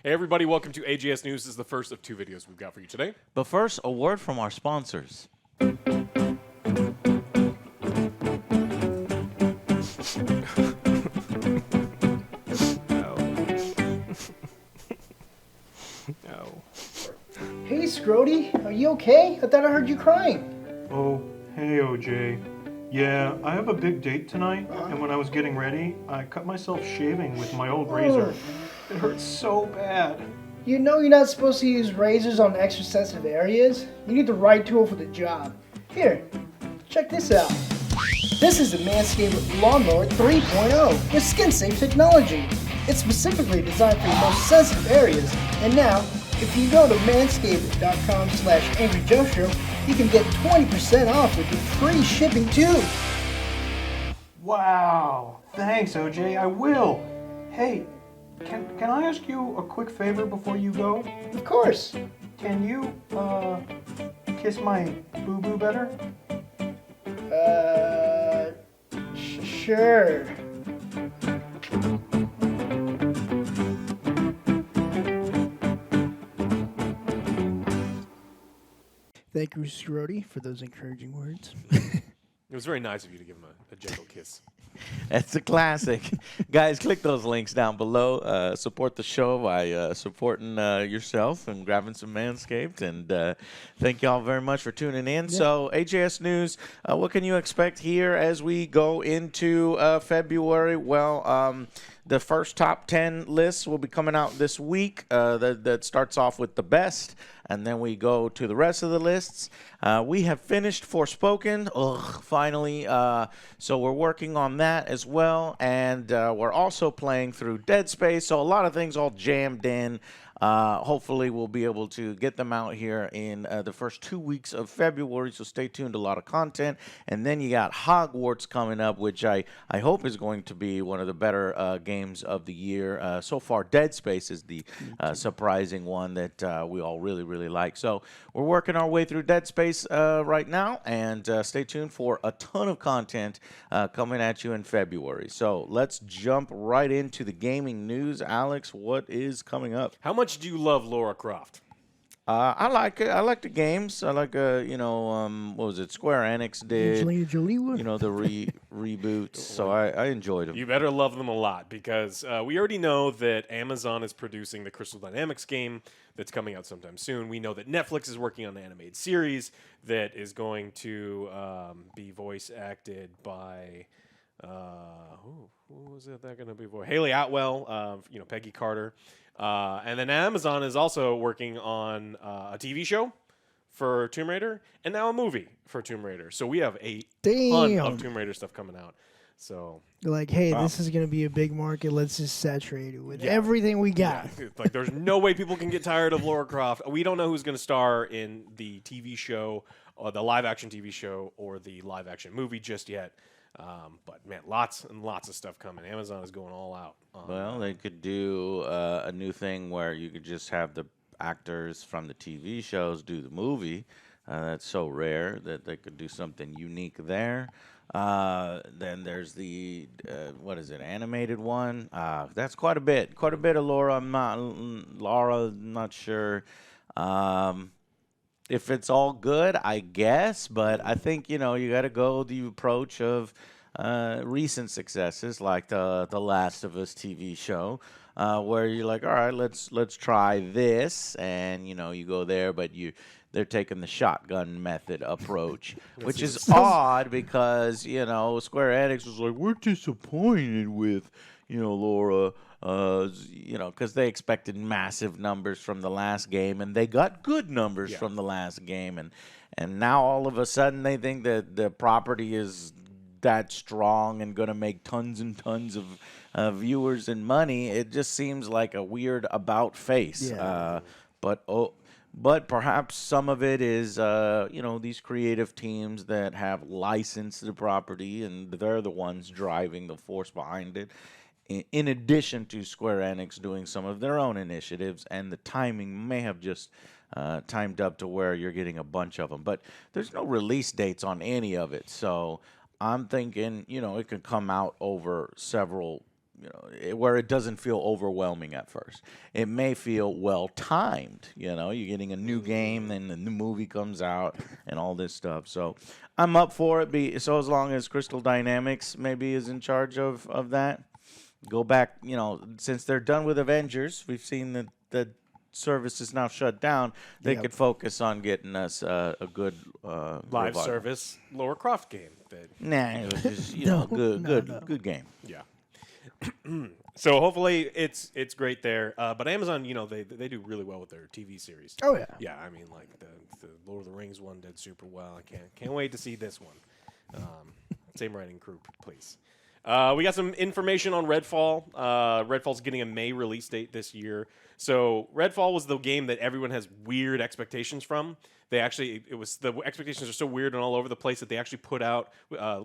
Hey everybody, welcome to AJS News. This is the first of two videos we've got for you today. But first, a word from our sponsors. No. No. Hey, Scrody, are you okay? I thought I heard you crying. Oh, hey, OJ. Yeah, I have a big date tonight, and when I was getting ready, I cut myself shaving with my old razor. It hurts so bad. You know you're not supposed to use razors on extra sensitive areas. You need the right tool for the job. Here, check this out. This is the Manscaped Lawnmower 3.0 with skin-safe technology. It's specifically designed for your most sensitive areas. And now, if you go to manscaped.com/AngryJoeShow, you can get 20% off with free shipping too. Wow, thanks, OJ, I will. Hey, can I ask you a quick favor before you go? Of course. Can you, kiss my boo-boo better? Sure. Thank you, Scrody, for those encouraging words. It was very nice of you to give him a gentle kiss. That's a classic. Guys, click those links down below. Support the show by supporting yourself and grabbing some Manscaped. And thank y'all very much for tuning in. Yeah. So, AJS News, what can you expect here as we go into February? Well, the first top 10 lists will be coming out this week. That starts off with the best, and then we go to the rest of the lists. We have finished Forspoken, finally. So we're working on that as well, and we're also playing through Dead Space. So a lot of things all jammed in. Hopefully we'll be able to get them out here in the first 2 weeks of February, so stay tuned. A lot of content. And then you got Hogwarts coming up, which I hope is going to be one of the better games of the year. So far, Dead Space is the surprising one that we all really like. So we're working our way through Dead Space right now, and stay tuned for a ton of content coming at you in February. So let's jump right into the gaming news. Alex, what is coming up? How much do you love Lara Croft? I like it. I like the games. I like what was it? Square Enix did. Angelina Jolie one? The reboots. So I enjoyed them. You better love them a lot because we already know that Amazon is producing the Crystal Dynamics game that's coming out sometime soon. We know that Netflix is working on an animated series that is going to be voice acted by who was it that going to be voice? Haley Atwell, Peggy Carter. And then Amazon is also working on a TV show for Tomb Raider and now a movie for Tomb Raider. So we have a ton of Tomb Raider stuff coming out. So they're like, hey, this is going to be a big market. Let's just saturate it with everything we got. Yeah. Like, there's no way people can get tired of Lara Croft. We don't know who's going to star in the TV show or the live-action TV show or the live-action movie just yet. But, man, lots and lots of stuff coming. Amazon is going all out. Well, they could do a new thing where you could just have the actors from the TV shows do the movie. That's so rare that they could do something unique there. Then there's the, animated one. That's quite a bit of Laura. I'm not sure. If it's all good, I guess, but I think, you got to go the approach of recent successes like the Last of Us TV show, where you're like, all right, let's try this, and, you go there, but they're taking the shotgun method approach, which is odd because, Square Enix was like, we're disappointed with, Laura. Because they expected massive numbers from the last game, and they got good numbers from the last game, and now all of a sudden they think that the property is that strong and going to make tons and tons of viewers and money. It just seems like a weird about face. Yeah. But perhaps some of it is, these creative teams that have licensed the property, and they're the ones driving the force behind it. In addition to Square Enix doing some of their own initiatives, and the timing may have just timed up to where you're getting a bunch of them. But there's no release dates on any of it, so I'm thinking, it could come out over several where it doesn't feel overwhelming at first. It may feel well timed. You're getting a new game, then the new movie comes out, and all this stuff. So I'm up for it. So as long as Crystal Dynamics maybe is in charge of that, go back. Since they're done with Avengers, we've seen that the service is now shut down. They could focus on getting us a good Live revival. service Lara Croft game. Nah, it was just good game. Yeah. So hopefully it's great there. But Amazon, they do really well with their TV series. Oh yeah. Yeah, I mean, like the Lord of the Rings one did super well. I can't wait to see this one. Same writing crew, please. We got some information on Redfall. Redfall's getting a May release date this year. So Redfall was the game that everyone has weird expectations from. The expectations are so weird and all over the place that they actually put out.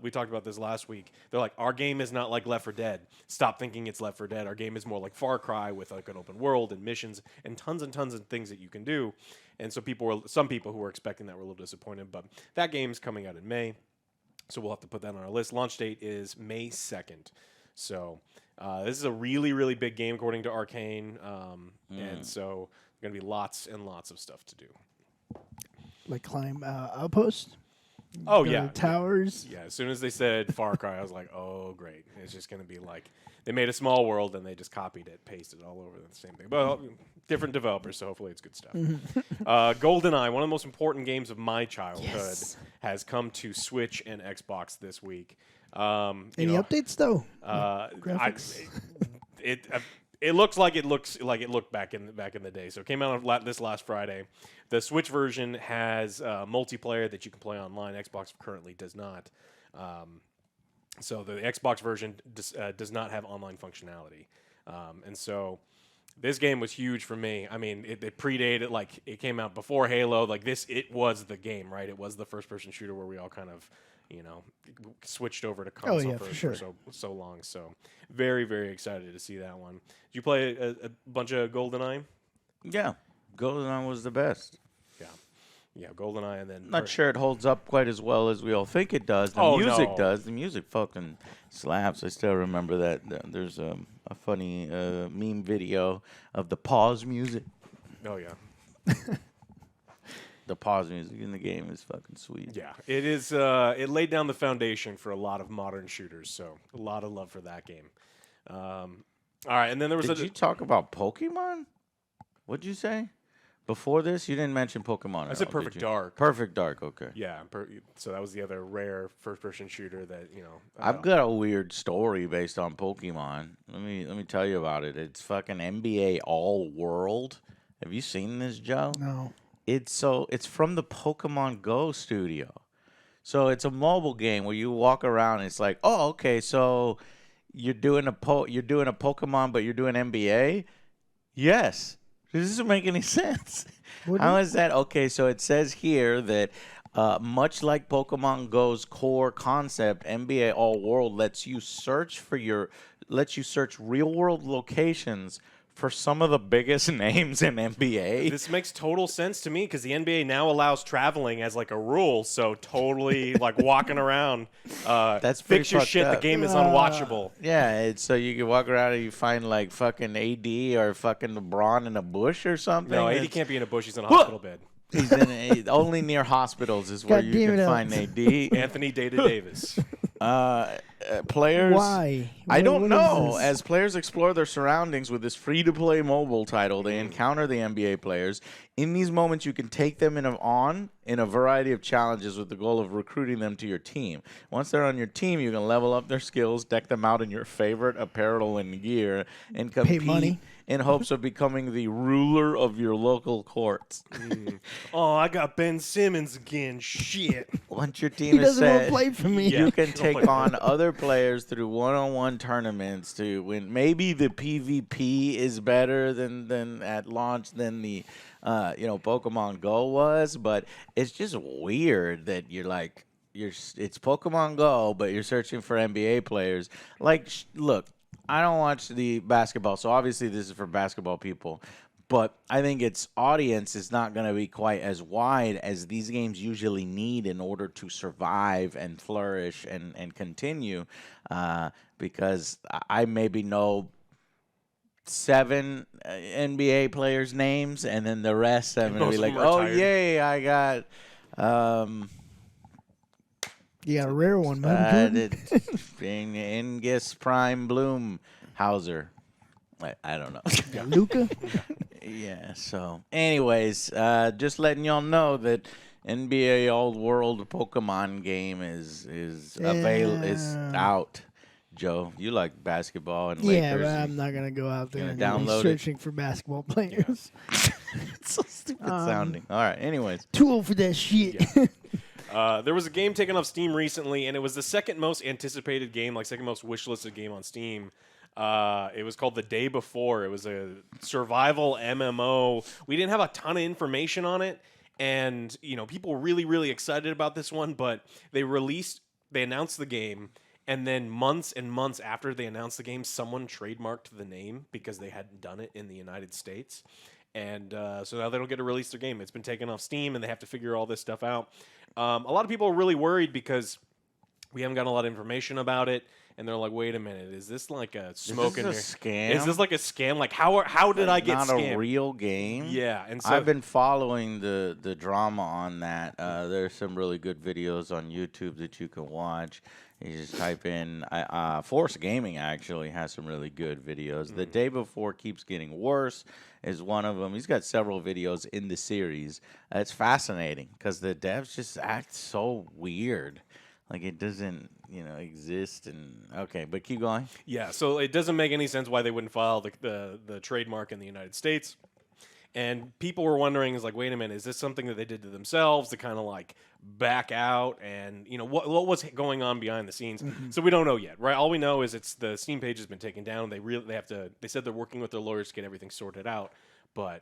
We talked about this last week. They're like, our game is not like Left 4 Dead. Stop thinking it's Left 4 Dead. Our game is more like Far Cry with like an open world and missions and tons of things that you can do. And so some people who were expecting that were a little disappointed. But that game's coming out in May. So we'll have to put that on our list. Launch date is May 2nd. So this is a really, really big game according to Arcane. And so there's going to be lots and lots of stuff to do. Like climb outposts? Oh, Go yeah. to towers? Yeah, as soon as they said Far Cry, I was like, oh, great. It's just going to be like, they made a small world and they just copied it, pasted it all over the same thing. But different developers, so hopefully it's good stuff. GoldenEye, one of the most important games of my childhood, has come to Switch and Xbox this week. Any updates, though? Graphics? It looks like it looked back in the day. So it came out this last Friday. The Switch version has multiplayer that you can play online. Xbox currently does not. So the Xbox version does not have online functionality. And so this game was huge for me. I mean, it predated, like, it came out before Halo. Like, it was the game, right? It was the first-person shooter where we all kind of, switched over to console for so long. So very, very excited to see that one. Did you play a bunch of GoldenEye? Yeah, GoldenEye was the best. Yeah, GoldenEye, and then... Not sure it holds up quite as well as we all think it does. The music does. The music fucking slaps. I still remember that. There's a funny meme video of the pause music. Oh, yeah. The pause music in the game is fucking sweet. Yeah, it is. It laid down the foundation for a lot of modern shooters, so a lot of love for that game. All right, and then there was... Did you talk about Pokemon? What'd you say? Before this, you didn't mention Pokemon. I said Perfect Dark. Perfect Dark, okay. Yeah, so that was the other rare first-person shooter that I've got a weird story based on Pokemon. Let me tell you about it. It's fucking NBA All World. Have you seen this, Joe? No. It's from the Pokemon Go studio. So it's a mobile game where you walk around and it's like, oh, okay, so you're doing a Pokemon, but you're doing NBA? Yes. This doesn't make any sense. How is that? Okay, so it says here that much like Pokemon Go's core concept, NBA All World lets you search real world locations for some of the biggest names in NBA. This makes total sense to me because the NBA now allows traveling as like a rule. So totally like walking around. That's fix your shit. Up. The game is unwatchable. Yeah, so you can walk around and you find like fucking AD or fucking LeBron in a bush or something. No, AD can't be in a bush. He's in a hospital bed. He's only near hospitals is where you can find AD. Anthony Davis. Players. Why? I don't know. As players explore their surroundings with this free-to-play mobile title, they encounter the NBA players. In these moments, you can take them in a variety of challenges with the goal of recruiting them to your team. Once they're on your team, you can level up their skills, deck them out in your favorite apparel and gear, and compete in hopes of becoming the ruler of your local courts. Oh, I got Ben Simmons again. Shit. Once your team is set, he doesn't want to play for me. You can take on other players through one-on-one tournaments to win. Maybe the PvP is better than at launch than the Pokemon Go was, but it's just weird that it's Pokemon Go, but you're searching for NBA players. Like, look, I don't watch the basketball, so obviously this is for basketball people. but I think its audience is not going to be quite as wide as these games usually need in order to survive and flourish and continue. Because I maybe know 7 NBA players' names, and then the rest I'm going to be like, oh, yay, I got. You got a rare one, man. Ingus Prime Bloomhauser. I don't know. Luca? Yeah, so anyways, just letting y'all know that NBA Old World Pokemon game is out. Joe, you like basketball and Lakers. Yeah, but I'm not going to go out there and download be searching for basketball players. It's so stupid sounding. All right, anyways. Too old for that shit. Yeah. There was a game taken off Steam recently, and it was the second most anticipated game, like second most wishlisted game on Steam. It was called The Day Before. It was a survival MMO. We didn't have a ton of information on it, and people were really, really excited about this one, but they announced the game, and then months and months after they announced the game, someone trademarked the name because they hadn't done it in the United States. And so now they don't get to release their game. It's been taken off Steam, and they have to figure all this stuff out. A lot of people are really worried because we haven't gotten a lot of information about it. And they're like, wait a minute, is this like a smoke in here? Scam? Is this like a scam? Like, how did I get not scammed? a real game? Yeah, and so I've been following the drama on that. There's some really good videos on YouTube that you can watch. You just type in Force Gaming actually has some really good videos. The Day Before keeps getting worse is one of them. He's got several videos in the series. It's fascinating because the devs just act so weird. Like it doesn't, exist. And okay, but keep going. Yeah, so it doesn't make any sense why they wouldn't file the trademark in the United States. And people were wondering, wait a minute, is this something that they did to themselves to kind of like back out? And what was going on behind the scenes? So we don't know yet, right? All we know is the Steam page has been taken down. They said they're working with their lawyers to get everything sorted out. But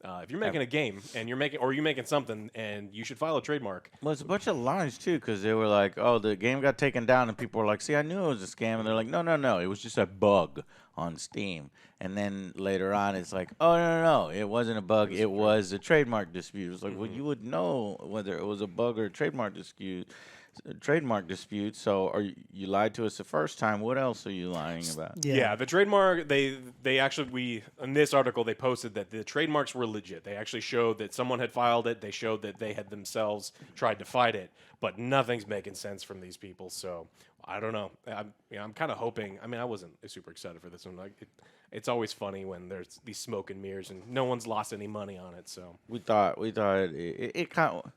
if you're making a game and you're making something, and you should file a trademark. Well, it's a bunch of lies too, because they were like, "Oh, the game got taken down," and people were like, "See, I knew it was a scam," and they're like, "No, it was just a bug on Steam." And then later on, it's like, "Oh, no, it wasn't a bug. It was a trademark dispute." It's like, well, you would know whether it was a bug or a trademark dispute. So you lied to us the first time. What else are you lying about? Yeah, the trademark, they actually, in this article, they posted that the trademarks were legit. They actually showed that someone had filed it. They showed that they had themselves tried to fight it, but nothing's making sense from these people. So I don't know. I'm kind of hoping. I mean, I wasn't super excited for this one. It's always funny when there's these smoke and mirrors and no one's lost any money on it. So we thought it kind of.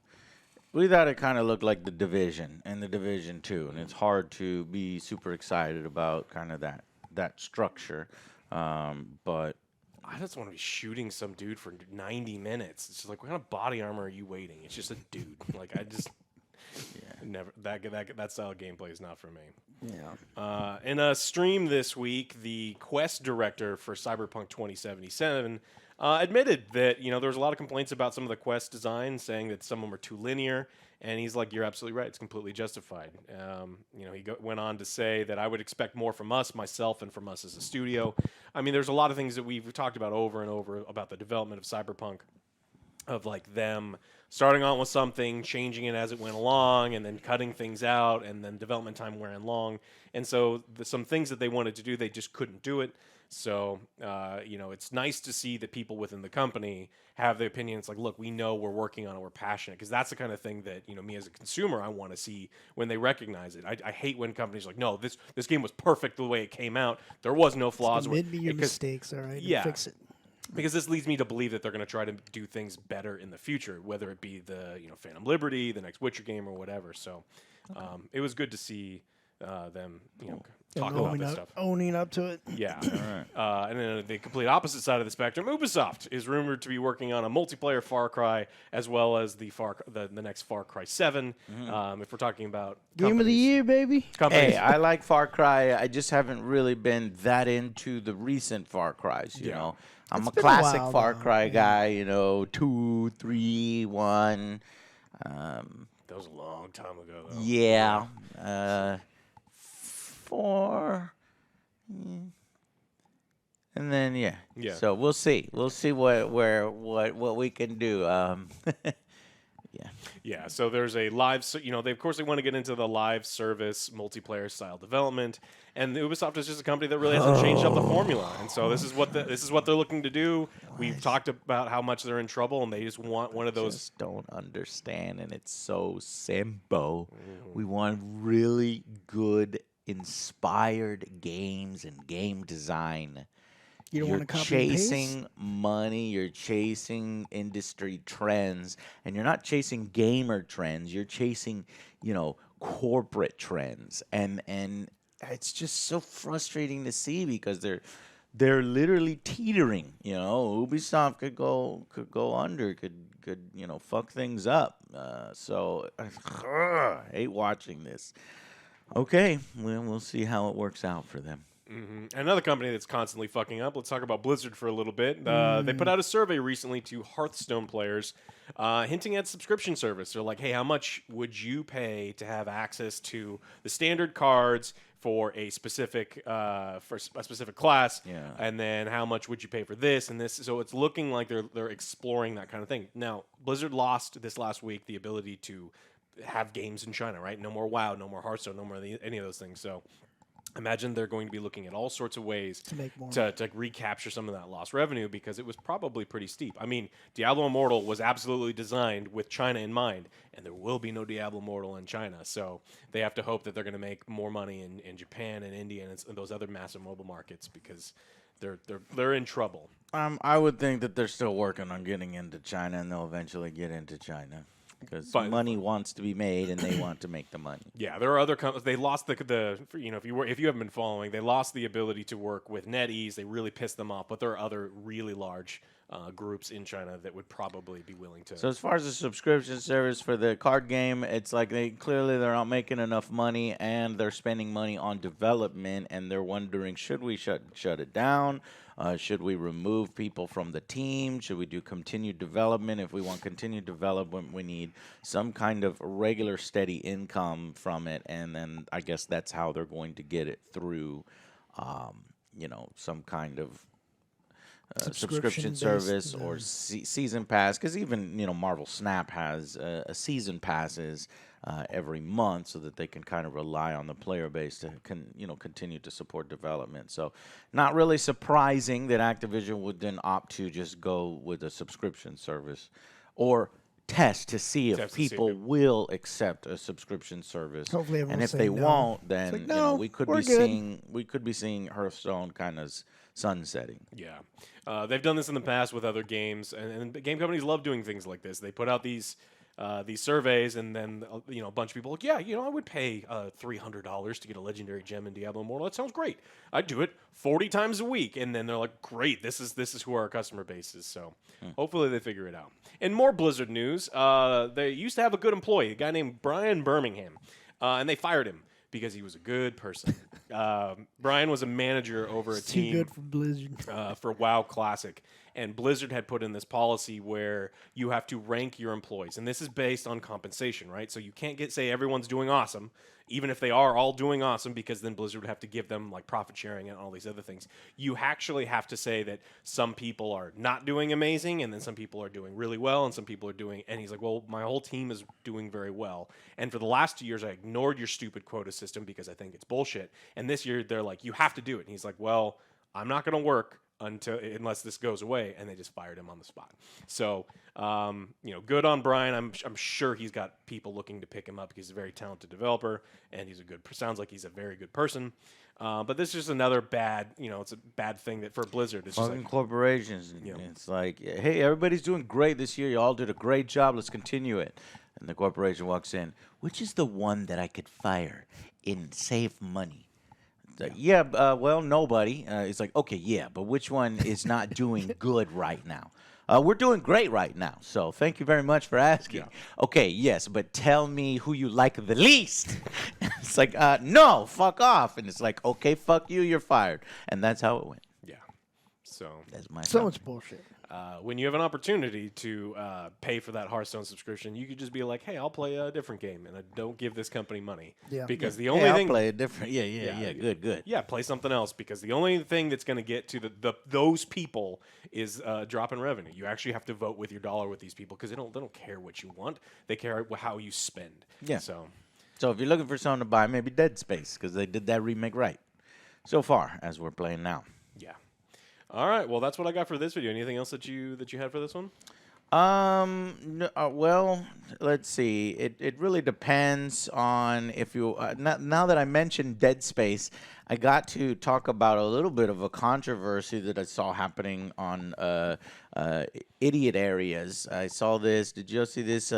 We thought it kind of looked like The Division and The Division 2, and it's hard to be super excited about kind of that structure. But I just want to be shooting some dude for 90 minutes. It's just like, what kind of body armor are you waiting? It's just a dude. Never that style of gameplay is not for me. Yeah. In a stream this week, the quest director for Cyberpunk 2077 admitted that there was a lot of complaints about some of the quest designs, saying that some of them were too linear, and he's like, "You're absolutely right. It's completely justified." He went on to say that I would expect more from myself, and from us as a studio. I mean, there's a lot of things that we've talked about over and over about the development of Cyberpunk, of like them starting on with something, changing it as it went along, and then cutting things out, and then development time wearing long. And so some things that they wanted to do, they just couldn't do it. So, it's nice to see that people within the company have the opinion. It's like, look, we know we're working on it. We're passionate. Because that's the kind of thing that, me as a consumer, I want to see when they recognize it. I hate when companies are like, no, this game was perfect the way it came out. There was no flaws. Admit your mistakes, all right? Yeah. Fix it. Because this leads me to believe that they're going to try to do things better in the future, whether it be the Phantom Liberty, the next Witcher game, or whatever. So it was good to see them talk about this stuff. Owning up to it. Yeah. All right. And then the complete opposite side of the spectrum, Ubisoft is rumored to be working on a multiplayer Far Cry, as well as the next Far Cry 7. If we're talking about Game of the Year, baby. Hey, I like Far Cry. I just haven't really been that into the recent Far Cries, you know. I'm a classic Far Cry guy, 2, 3, 1. That was a long time ago, though. Yeah. 4. And then Yeah. So we'll see. We'll see what we can do. Yeah, so there's a live, of course they want to get into the live service multiplayer style development, and Ubisoft is just a company that really hasn't changed up the formula, and so this is what they're looking to do. We've talked about how much they're in trouble, and they just want one of those. Just don't understand, and it's so simple. We want really good, inspired games and game design. You don't You're want to copy and paste? chasing money, you're chasing industry trends, and you're not chasing gamer trends. You're chasing, corporate trends, and it's just so frustrating to see because they're literally teetering. Ubisoft could go under, could fuck things up. So I hate watching this. Okay, we'll see how it works out for them. Another company that's constantly fucking up. Let's talk about Blizzard for a little bit. They put out a survey recently to Hearthstone players, hinting at subscription service. They're like, "Hey, how much would you pay to have access to the standard cards for a specific class? Yeah. And then how much would you pay for this and this?" So it's looking like they're exploring that kind of thing. Now, Blizzard lost this last week the ability to have games in China, right? No more WoW, no more Hearthstone, no more any of those things. So imagine they're going to be looking at all sorts of ways To make more. to recapture some of that lost revenue because it was probably pretty steep. I mean, Diablo Immortal was absolutely designed with China in mind, and there will be no Diablo Immortal in China. So they have to hope that they're going to make more money in Japan and India and those other massive mobile markets because they're in trouble. I would think that they're still working on getting into China, and they'll eventually get into China because money wants to be made, and they want to make the money. Yeah, there are other companies. They lost if you haven't been following, they lost the ability to work with NetEase. They really pissed them off. But there are other really large groups in China that would probably be willing to. So as far as the subscription service for the card game, it's like they're not making enough money, and they're spending money on development, and they're wondering, should we shut it down? Should we remove people from the team? Should we do continued development? If we want continued development, we need some kind of regular, steady income from it, and then I guess that's how they're going to get it through, some kind of subscription service or season pass. Because even Marvel Snap has a season passes every month, so that they can kind of rely on the player base to continue to support development. So not really surprising that Activision would then opt to just go with a subscription service or test to see if people will accept a subscription service. Hopefully everyone and if say they no. won't, then like, no, we could we're be good. seeing Hearthstone kind of sunsetting. Yeah, they've done this in the past with other games, and game companies love doing things like this. They put out these surveys, and then a bunch of people like, I would pay $300 to get a legendary gem in Diablo Immortal. That sounds great. I'd do it 40 times a week, and then they're like, great, this is who our customer base is. So hopefully they figure it out. And more Blizzard news. They used to have a good employee, a guy named Brian Birmingham, and they fired him because he was a good person. Brian was a manager over a team. Too good for Blizzard. For WoW Classic. And Blizzard had put in this policy where you have to rank your employees. And this is based on compensation, right? So you can't say everyone's doing awesome, even if they are all doing awesome, because then Blizzard would have to give them like profit sharing and all these other things. You actually have to say that some people are not doing amazing, and then some people are doing really well, and some people are doing... And he's like, well, my whole team is doing very well. And for the last 2 years, I ignored your stupid quota system because I think it's bullshit. And this year, they're like, you have to do it. And he's like, well, I'm not going to work unless this goes away, and they just fired him on the spot. So, good on Brian. I'm sure he's got people looking to pick him up because he's a very talented developer, and sounds like he's a very good person. But this is just another bad, it's a bad thing that for Blizzard. It's just Fucking like corporations. It's like, hey, everybody's doing great this year. You all did a great job. Let's continue it. And the corporation walks in. Which is the one that I could fire and save money? Well, nobody. It's like, okay, yeah, but which one is not doing good right now? We're doing great right now, so thank you very much for asking. Yeah. Okay, yes, but tell me who you like the least. It's like, no, fuck off. And it's like, okay, fuck you, you're fired. And that's how it went. yeah. So That's my So thought. much bullshit. when you have an opportunity to pay for that Hearthstone subscription, you could just be like, hey, I'll play a different game, and I don't give this company money. Yeah. Because the Yeah, only I'll thing... play a different. Yeah. Good. Yeah, play something else, because the only thing that's going to get to those people is drop in revenue. You actually have to vote with your dollar with these people, because they don't care what you want. They care how you spend. Yeah. So if you're looking for something to buy, maybe Dead Space, because they did that remake right. So far, as we're playing now. yeah. All right. Well, that's what I got for this video. Anything else that you had for this one? Well, let's see. It really depends on if you. Now that I mentioned Dead Space, I got to talk about a little bit of a controversy that I saw happening on idiot areas. I saw this. Did you see this?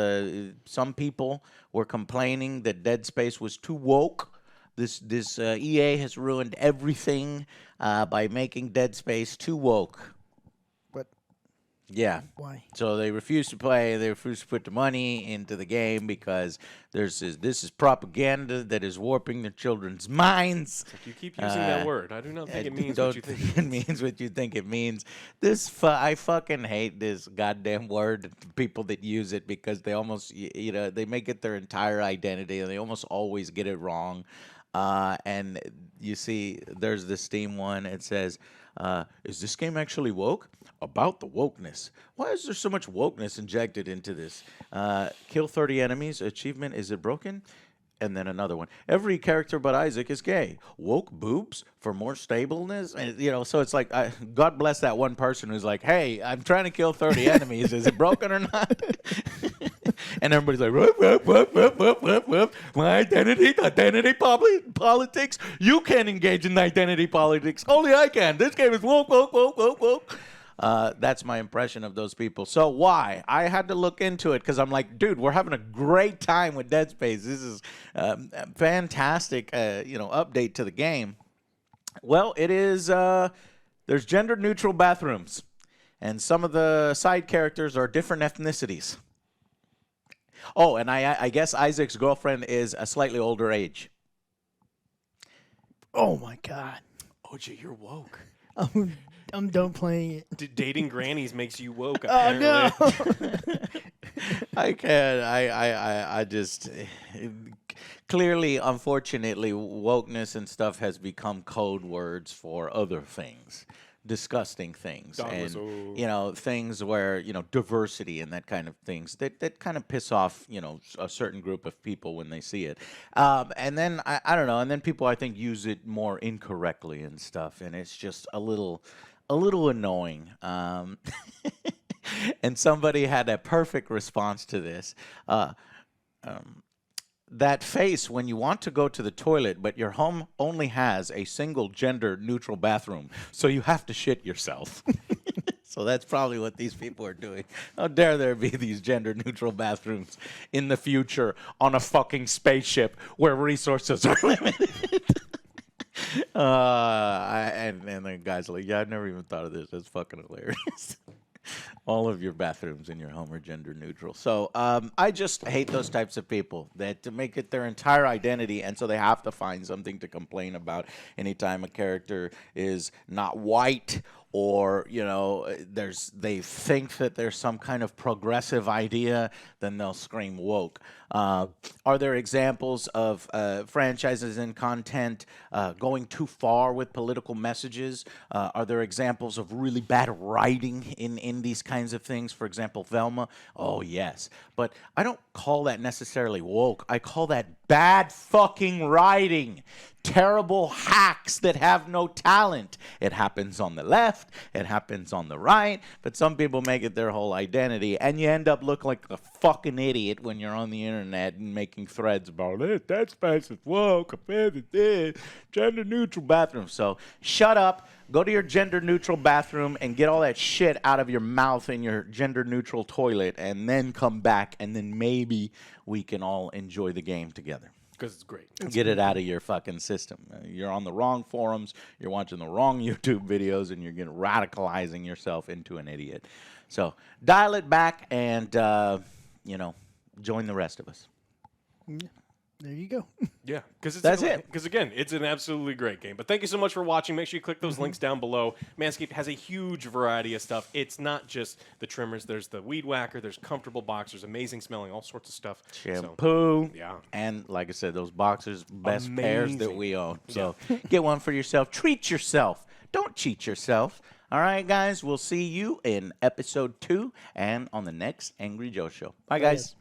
Some people were complaining that Dead Space was too woke. This EA has ruined everything by making Dead Space too woke. But Yeah. why? So they refuse to play. They refuse to put the money into the game because this is propaganda that is warping the children's minds. You keep using that word. I do not think it means Don't what you think think it means what you think it means. I fucking hate this goddamn word. People that use it because they almost they make it their entire identity and they almost always get it wrong. And you see, there's the Steam one. It says, is this game actually woke? About the wokeness. Why is there so much wokeness injected into this? Kill 30 enemies. Achievement, is it broken? And then another one. Every character but Isaac is gay. Woke boobs for more stableness? And, so it's like, God bless that one person who's like, hey, I'm trying to kill 30 enemies. Is it broken or not? And everybody's like, whoop. My identity politics. You can't engage in identity politics. Only I can. This game is woke. That's my impression of those people. So why? I had to look into it because I'm like, dude, we're having a great time with Dead Space. This is a fantastic, update to the game. Well, it is. There's gender-neutral bathrooms, and some of the side characters are different ethnicities. Oh, and I guess Isaac's girlfriend is a slightly older age. Oh my God. OJ, you're woke. I'm done playing it. Dating grannies makes you woke, Oh apparently. no. I can't. I just clearly, unfortunately, wokeness and stuff has become code words for other things, disgusting things, and things where diversity and that kind of things that kind of piss off a certain group of people when they see it, and then I don't know, and then people I think use it more incorrectly and stuff, and it's just a little annoying. And somebody had a perfect response to this. That face when you want to go to the toilet, but your home only has a single gender-neutral bathroom, so you have to shit yourself. So that's probably what these people are doing. How dare there be these gender-neutral bathrooms in the future on a fucking spaceship where resources are limited. And the guy's like, yeah, I've never even thought of this. That's fucking hilarious. All of your bathrooms in your home are gender neutral. So I just hate those types of people that make it their entire identity, and so they have to find something to complain about anytime a character is not white or they think that there's some kind of progressive idea, then they'll scream woke. Are there examples of franchises and content going too far with political messages? Are there examples of really bad writing in these kinds of things? For example, Velma. Oh, yes. But I don't call that necessarily woke. I call that bad fucking writing. Terrible hacks that have no talent. It happens on the left, it happens on the right, but some people make it their whole identity, and you end up looking like a fucking idiot when you're on the internet and making threads about it. That space is woke, compared to this, gender-neutral bathroom. So shut up, go to your gender-neutral bathroom and get all that shit out of your mouth in your gender-neutral toilet, and then come back, and then maybe we can all enjoy the game together. Because it's great. Get it out of your fucking system. You're on the wrong forums, you're watching the wrong YouTube videos, and you're radicalizing yourself into an idiot. So dial it back and, join the rest of us. There you go. Yeah, because That's it. Because again, it's an absolutely great game. But thank you so much for watching. Make sure you click those links down below. Manscaped has a huge variety of stuff. It's not just the trimmers. There's the weed whacker. There's comfortable boxers, amazing smelling, all sorts of stuff. Shampoo. Yeah. And like I said, those boxers, best pairs that Amazing. we own. So get one for yourself. Treat yourself. Don't cheat yourself. All right, guys. We'll see you in episode 2 and on the next Angry Joe Show. Bye, guys.